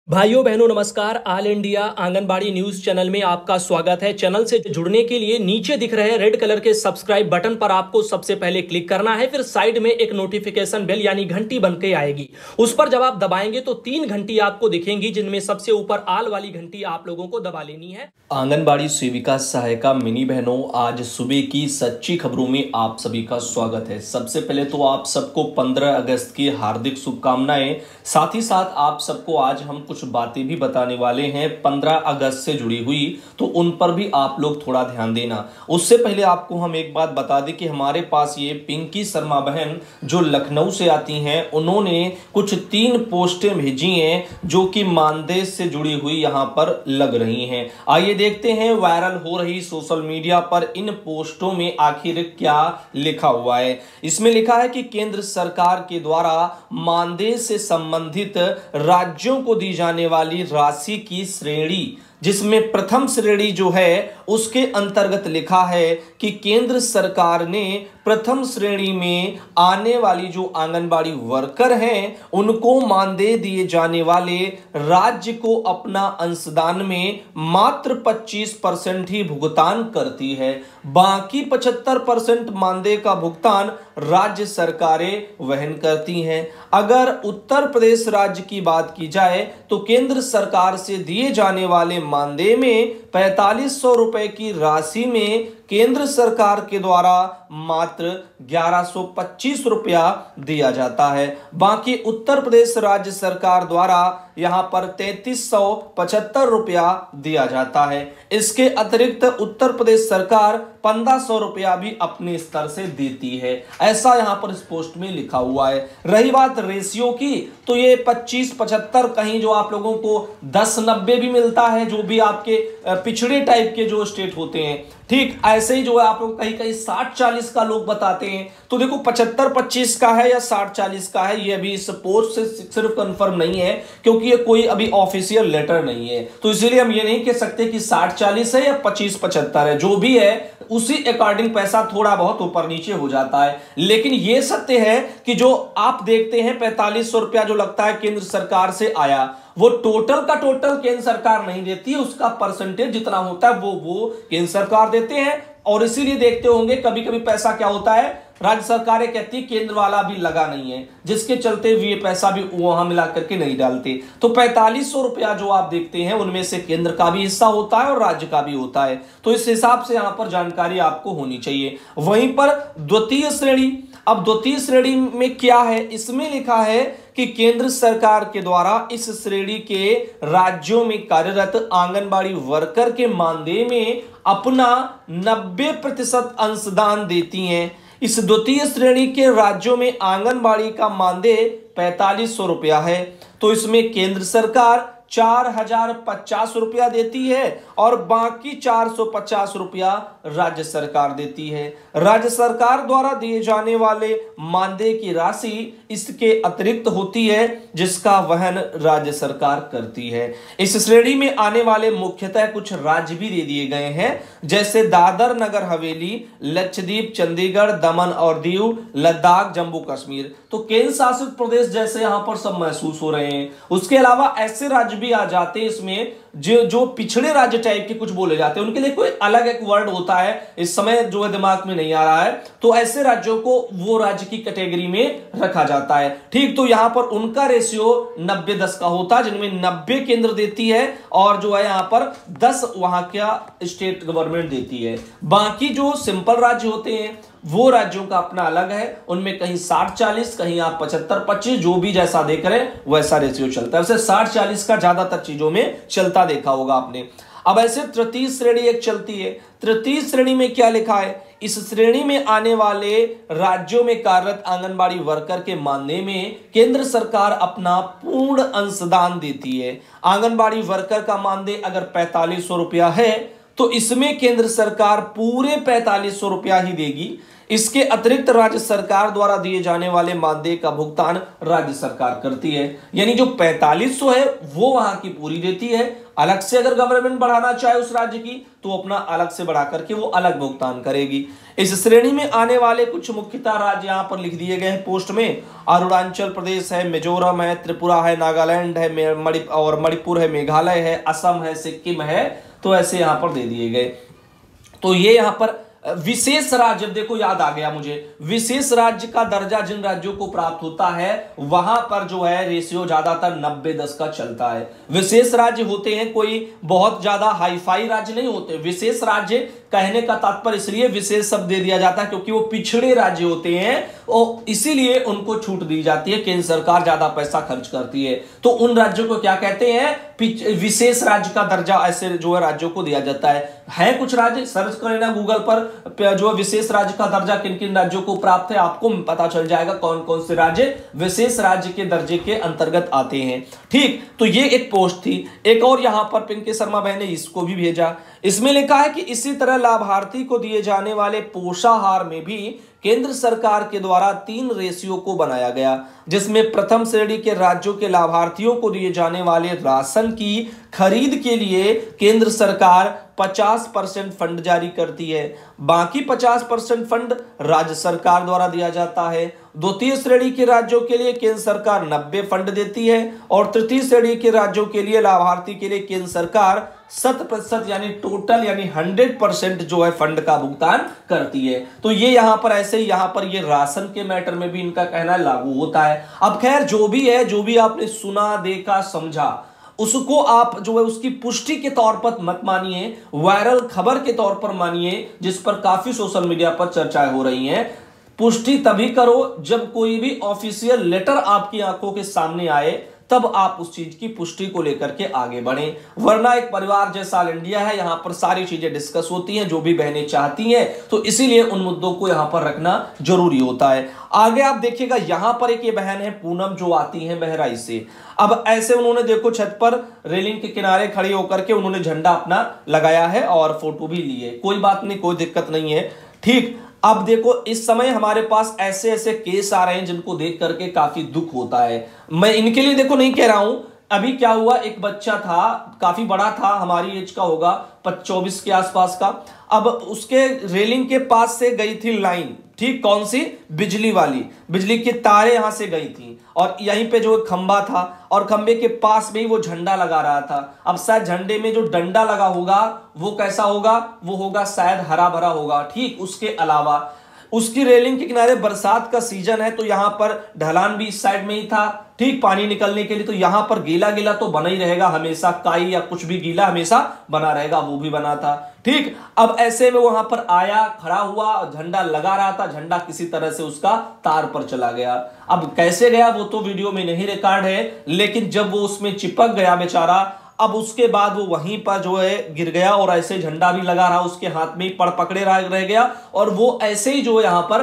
भाइयों बहनों नमस्कार। All India anganwadi news channel में आपका स्वागत है। चैनल से जुड़ने के लिए नीचे दिख रहे रेड कलर के सब्सक्राइब बटन पर आपको सबसे पहले क्लिक करना है। फिर साइड में एक नोटिफिकेशन बेल यानी घंटी बन के आएगी, उस पर जब आप दबाएंगे तो 3 घंटी आपको दिखेंगी, जिनमें सबसे ऊपर आल वाली घंटी आप लोगों को दबा लेनी है। आंगनबाड़ी सेविका सहायिका मिनी बहनों, आज सुबह की सच्ची खबरों में आप सभी का स्वागत है। सबसे पहले तो आप सबको 15 अगस्त की हार्दिक शुभकामनाएं। साथ ही साथ आप सबको आज हम कुछ बातें भी बताने वाले हैं 15 अगस्त से जुड़ी हुई, तो उन पर भी आप लोग थोड़ा ध्यान देना। उससे पहले आपको हम एक बात बता दें कि हमारे पास ये पिंकी शर्मा बहन जो लखनऊ से आती हैं, उन्होंने कुछ 3 पोस्टें भेजी हैं जो कि मानदेय से जुड़ी हुई यहां पर लग रही हैं। आइए देखते हैं वायरल हो रही सोशल मीडिया पर इन पोस्टों में आखिर क्या लिखा हुआ है। इसमें लिखा है कि केंद्र सरकार के द्वारा मानदेय से संबंधित राज्यों को दी जाने वाली राशि की श्रेणी, जिसमें प्रथम श्रेणी जो है उसके अंतर्गत लिखा है कि केंद्र सरकार ने प्रथम श्रेणी में आने वाली जो आंगनबाड़ी वर्कर हैं उनको मानदेय दिए जाने वाले राज्य को अपना अंशदान में मात्र 25% ही भुगतान करती है। बाकी 75% मानदेय का भुगतान राज्य सरकारें वहन करती हैं। अगर उत्तर प्रदेश राज्य की बात की जाए तो केंद्र सरकार से दिए जाने वाले मानदेय में 4500 रुपए की राशि में केंद्र सरकार के द्वारा मात्र 1125 रुपया दिया जाता है। बाकी उत्तर प्रदेश राज्य सरकार द्वारा यहां पर 3375 रुपया दिया जाता है। इसके अतिरिक्त उत्तर प्रदेश सरकार 1500 रुपया भी अपने स्तर से देती है, ऐसा यहां पर इस पोस्ट में लिखा हुआ है। रही बात रेशियो की, तो ये 25-75 कहीं जो आप लोगों को 10-90 भी मिलता है, जो भी आपके पिछड़े टाइप के जो स्टेट होते हैं। ठीक ऐसे ही जो है आप लोग कहीं कहीं 60-40 का लोग बताते हैं, तो देखो 75-25 का है या 60-40 का है, ये अभी इस पोस्ट से सिर्फ कंफर्म नहीं है, क्योंकि ये कोई अभी ऑफिशियल लेटर नहीं है। तो इसीलिए हम ये नहीं कह सकते कि 60-40 है या 25-75 है। जो भी है उसी अकॉर्डिंग पैसा थोड़ा बहुत ऊपर नीचे हो जाता है। लेकिन यह सत्य है कि जो आप देखते हैं 4500 रुपया जो लगता है केंद्र सरकार से आया, वो टोटल का टोटल केंद्र सरकार नहीं देती है, उसका परसेंटेज जितना होता है वो केंद्र सरकार देते हैं। और इसीलिए देखते होंगे कभी कभी पैसा क्या होता है, राज्य सरकारें कहती है केंद्र वाला भी लगा नहीं है, जिसके चलते ये पैसा भी वहां मिला करके नहीं डालते। तो 4500 रुपया जो आप देखते हैं उनमें से केंद्र का भी हिस्सा होता है और राज्य का भी होता है। तो इस हिसाब से यहां पर जानकारी आपको होनी चाहिए। वहीं पर द्वितीय श्रेणी, अब द्वितीय श्रेणी में क्या है, इसमें लिखा है कि केंद्र सरकार के द्वारा इस श्रेणी के राज्यों में कार्यरत आंगनबाड़ी वर्कर के मानदेय में अपना 90% अंशदान देती हैं। इस द्वितीय श्रेणी के राज्यों में आंगनबाड़ी का मानदेय 4500 रुपया है, तो इसमें केंद्र सरकार 4050 रुपया देती है और बाकी 450 रुपया राज्य सरकार देती है। राज्य सरकार द्वारा दिए जाने वाले मानदेय की राशि इसके अतिरिक्त होती है, जिसका वहन राज्य सरकार करती है। इस श्रेणी में आने वाले मुख्यतः कुछ राज्य भी दे दिए गए हैं, जैसे दादर नगर हवेली, लक्षद्वीप, चंडीगढ़, दमन और दीव, लद्दाख, जम्मू कश्मीर। तो केंद्र शासित प्रदेश जैसे यहां पर सब महसूस हो रहे हैं। उसके अलावा ऐसे राज्य भी आ जाते हैं इसमें जो पिछड़े राज्य टाइप के कुछ बोले जाते हैं, उनके लिए कोई अलग एक वर्ड होता है, इस समय जो है दिमाग में नहीं आ रहा है। तो ऐसे राज्यों को वो राज्य की कैटेगरी में रखा जाता है। ठीक, तो यहां पर उनका रेशियो 90-10 का होता है, जिनमें 90 केंद्र देती है और जो है यहां पर 10 वहां का स्टेट गवर्नमेंट देती है। बाकी जो सिंपल राज्य होते हैं वो राज्यों का अपना अलग है, उनमें कहीं 60-40, कहीं आप 75-25, जो भी जैसा देख रहे हैं वैसा रेशियो चलता है। वैसे 60-40 का ज्यादातर चीजों में चलता देखा होगा आपने। अब ऐसे तृतीय श्रेणी एक चलती है। तृतीय श्रेणी में क्या लिखा है, इस श्रेणी में आने वाले राज्यों में कार्यरत आंगनबाड़ी वर्कर के मानदेय में केंद्र सरकार अपना पूर्ण अंशदान देती है। आंगनबाड़ी वर्कर का मानदेय अगर 4500 रुपया है तो इसमें केंद्र सरकार पूरे 4500 रुपया ही देगी। इसके अतिरिक्त राज्य सरकार द्वारा दिए जाने वाले मानदेय का भुगतान राज्य सरकार करती है। यानी जो 4500 है वो वहां की पूरी देती है। अलग से अगर गवर्नमेंट बढ़ाना चाहे उस राज्य की तो अपना अलग से बढ़ा करके वो अलग भुगतान करेगी। इस श्रेणी में आने वाले कुछ मुख्यतः राज्य यहां पर लिख दिए गए हैं पोस्ट में। अरुणाचल प्रदेश है, मिजोरम है, त्रिपुरा है, नागालैंड है, मणिपुर है, मेघालय है, असम है, सिक्किम है। तो ऐसे यहां पर दे दिए गए। तो ये यहां पर विशेष राज्य, देखो याद आ गया मुझे, विशेष राज्य का दर्जा जिन राज्यों को प्राप्त होता है वहां पर जो है रेशियो ज्यादातर 90-10 का चलता है। विशेष राज्य होते हैं, कोई बहुत ज्यादा हाईफाई राज्य नहीं होते। विशेष राज्य कहने का तात्पर्य इसलिए विशेष शब्द दे दिया जाता है क्योंकि वो पिछड़े राज्य होते हैं और इसीलिए उनको छूट दी जाती है। केंद्र सरकार ज्यादा पैसा खर्च करती है तो उन राज्यों को क्या कहते हैं, विशेष राज्य का दर्जा ऐसे जो है राज्यों को दिया जाता है कुछ राज्य, सर्च कर लेना गूगल पर जो विशेष राज्य का दर्जा किन किन राज्यों को प्राप्त है, आपको पता चल जाएगा कौन कौन से राज्य विशेष राज्य के दर्जे के अंतर्गत आते हैं। ठीक, तो ये एक पोस्ट थी। एक और यहां पर पिंकी शर्मा बहन ने इसको भी भेजा। इसमें लिखा है कि इसी तरह लाभार्थी को दिए जाने वाले पोषाहार में भी केंद्र सरकार के द्वारा 3 रेशियो को बनाया गया, जिसमें प्रथम श्रेणी के राज्यों के लाभार्थियों को दिए जाने वाले राशन की खरीद के लिए केंद्र सरकार 50% फंड जारी करती है। बाकी 50% फंड राज्य सरकार द्वारा दिया जाता है। द्वितीय श्रेणी के राज्यों के लिए केंद्र सरकार 90 फंड देती है और तृतीय श्रेणी के राज्यों के लिए लाभार्थी के लिए केंद्र सरकार 100% यानी टोटल यानी 100% जो है फंड का भुगतान करती है। तो ये यहां पर ऐसे ही यहां पर ये राशन के मैटर में भी इनका कहना लागू होता है। अब खैर जो भी है, जो भी आपने सुना, देखा, समझा, उसको आप जो है उसकी पुष्टि के तौर पर मत मानिए, वायरल खबर के तौर पर मानिए जिस पर काफी सोशल मीडिया पर चर्चाएं हो रही हैं। पुष्टि तभी करो जब कोई भी ऑफिशियल लेटर आपकी आंखों के सामने आए, तब आप उस चीज की पुष्टि को लेकर के आगे बढ़ें। वरना एक परिवार जैसा ऑल इंडिया है, यहां पर सारी चीजें डिस्कस होती हैं जो भी बहनें चाहती हैं, तो इसीलिए उन मुद्दों को यहां पर रखना जरूरी होता है। आगे आप देखिएगा यहां पर एक ये बहन है पूनम जो आती है बहराइच से। अब ऐसे उन्होंने देखो छत पर रेलिंग के किनारे खड़ी होकर के उन्होंने झंडा अपना लगाया है और फोटो भी ली है। कोई बात नहीं, कोई दिक्कत नहीं है। ठीक, अब देखो इस समय हमारे पास ऐसे ऐसे केस आ रहे हैं जिनको देख करके काफी दुख होता है। मैं इनके लिए देखो नहीं कह रहा हूं। अभी क्या हुआ, एक बच्चा था, काफी बड़ा था, हमारी एज का होगा, 24 के आसपास का। अब उसके रेलिंग के पास से गई थी लाइन, ठीक, कौन सी, बिजली वाली, बिजली की तारें यहां से गई थी और यहीं पे जो खंबा था और खंबे के पास में ही वो झंडा लगा रहा था। अब शायद झंडे में जो डंडा लगा होगा वो कैसा होगा, वो होगा शायद हरा भरा होगा। ठीक, उसके अलावा उसकी रेलिंग के किनारे बरसात का सीजन है तो यहां पर ढलान भी इस साइड में ही था, ठीक, पानी निकलने के लिए। तो यहां पर गीला गीला तो बना ही रहेगा हमेशा, काई या कुछ भी गीला हमेशा बना रहेगा, वो भी बना था। ठीक, अब ऐसे में वहां पर आया, खड़ा हुआ, झंडा लगा रहा था, झंडा किसी तरह से उसका तार पर चला गया। अब कैसे गया वो तो वीडियो में नहीं रिकॉर्ड है, लेकिन जब वो उसमें चिपक गया बेचारा, अब उसके बाद वो वहीं पर जो है गिर गया और ऐसे झंडा भी लगा रहा, उसके हाथ में ही पकड़े रह गया और वो ऐसे ही जो यहां पर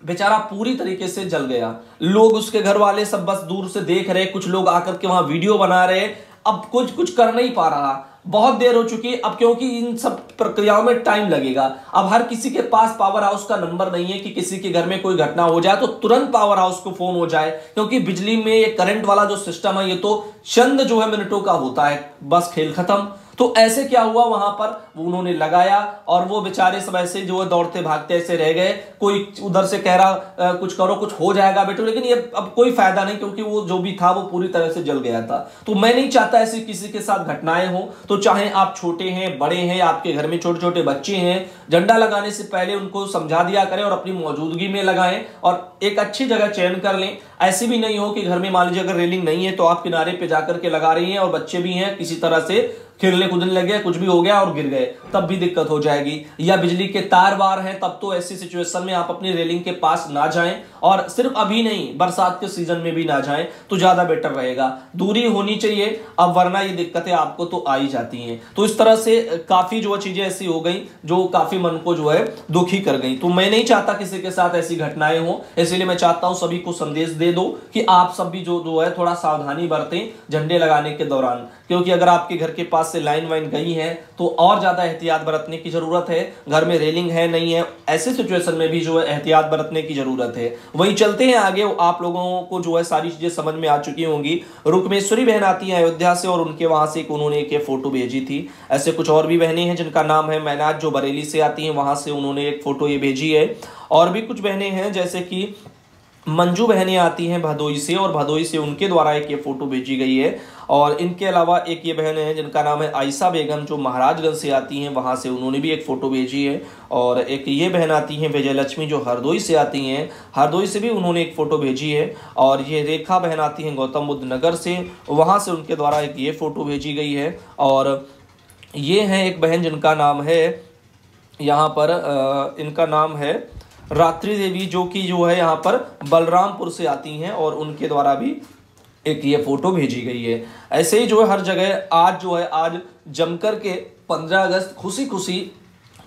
बेचारा पूरी तरीके से जल गया। लोग, उसके घर वाले सब बस दूर से देख रहे, कुछ लोग आकर के वहां वीडियो बना रहे। अब कुछ कर नहीं पा रहा, बहुत देर हो चुकी है। अब क्योंकि इन सब प्रक्रियाओं में टाइम लगेगा, अब हर किसी के पास पावर हाउस का नंबर नहीं है कि किसी के घर में कोई घटना हो जाए तो तुरंत पावर हाउस को फोन हो जाए, क्योंकि बिजली में ये करंट वाला जो सिस्टम है ये तो चंद जो है मिनटों का होता है, बस खेल खत्म। तो ऐसे क्या हुआ, वहां पर उन्होंने लगाया और वो बेचारे सब ऐसे जो है दौड़ते भागते ऐसे रह गए। कोई उधर से कह रहा कुछ करो, कुछ हो जाएगा बेटो, लेकिन ये अब कोई फायदा नहीं क्योंकि वो जो भी था वो पूरी तरह से जल गया था। तो मैं नहीं चाहता ऐसी किसी के साथ घटनाएं हो। तो चाहे आप छोटे हैं, बड़े हैं, आपके घर में छोटे छोटे बच्चे हैं, झंडा लगाने से पहले उनको समझा दिया करें और अपनी मौजूदगी में लगाएं और एक अच्छी जगह चयन कर लें। ऐसी भी नहीं हो कि घर में मान लीजिए अगर रेलिंग नहीं है तो आप किनारे पे जाकर के लगा रही हैं और बच्चे भी हैं, किसी तरह से खेलने कूदने लगे, कुछ भी हो गया और गिर गए, तब भी दिक्कत हो जाएगी। या बिजली के तार वार हैं, तब तो ऐसी सिचुएशन में आप अपनी रेलिंग के पास ना जाएं और सिर्फ अभी नहीं, बरसात के सीजन में भी ना जाएं तो ज्यादा बेटर रहेगा। दूरी होनी चाहिए, अब वरना ये दिक्कतें आपको तो आ ही जाती हैं। तो इस तरह से काफी जो चीजें ऐसी हो गई जो काफी मन को जो है दुखी कर गई। तो मैं नहीं चाहता किसी के साथ ऐसी घटनाएं हो, इसलिए मैं चाहता हूं सभी को संदेश दे दे दो कि आप सब भी जो है थोड़ा सावधानी बरतें झंडे लगाने के दौरान, क्योंकि अगर आपके घर के पास से लाइन वाइन गई है तो और ज्यादा एहतियात बरतने की जरूरत है। घर में रेलिंग है नहीं है, ऐसे सिचुएशन में भी जो है एहतियात बरतने की जरूरत है। वहीं चलते हैं आगे, आप लोगों को जो है सारी चीजें समझ में आ चुकी होंगी। रुक्मेश्वरी बहन आती है अयोध्या से और उनके वहां से उन्होंने एक फोटो भेजी थी। ऐसे कुछ और भी बहनें हैं जिनका नाम है मैनाज, जो बरेली से आती हैं, वहां से उन्होंने एक फोटो ये भेजी है। और भी कुछ बहनें हैं जैसे कि मंजू बहनें आती हैं भदोई से, और भदोई से उनके द्वारा एक ये फोटो भेजी गई है। और इनके अलावा एक ये बहन है जिनका नाम है आयशा बेगम, जो महाराजगंज से आती हैं, वहां से उन्होंने भी एक फोटो भेजी है। और एक ये बहन आती हैं विजय लक्ष्मी, जो हरदोई से आती हैं, हरदोई से भी उन्होंने एक फोटो भेजी है। और ये रेखा बहन आती हैं गौतम बुद्ध नगर से, वहां से उनके द्वारा एक ये फोटो भेजी गई है। और ये हैं एक बहन जिनका नाम है यहाँ पर इनका नाम है रात्रि देवी, जो है यहाँ पर बलरामपुर से आती हैं, और उनके द्वारा भी एक ये फोटो भेजी गई है। ऐसे ही जो है हर जगह आज जमकर के 15 अगस्त खुशी खुशी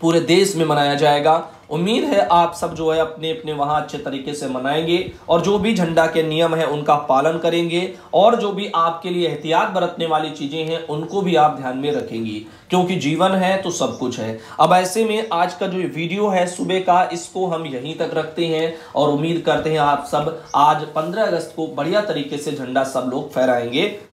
पूरे देश में मनाया जाएगा। उम्मीद है आप सब जो है अपने अपने वहां अच्छे तरीके से मनाएंगे और जो भी झंडा के नियम है उनका पालन करेंगे, और जो भी आपके लिए एहतियात बरतने वाली चीजें हैं उनको भी आप ध्यान में रखेंगी, क्योंकि जीवन है तो सब कुछ है। अब ऐसे में आज का जो वीडियो है सुबह का, इसको हम यहीं तक रखते हैं और उम्मीद करते हैं आप सब आज 15 अगस्त को बढ़िया तरीके से झंडा सब लोग फहराएंगे।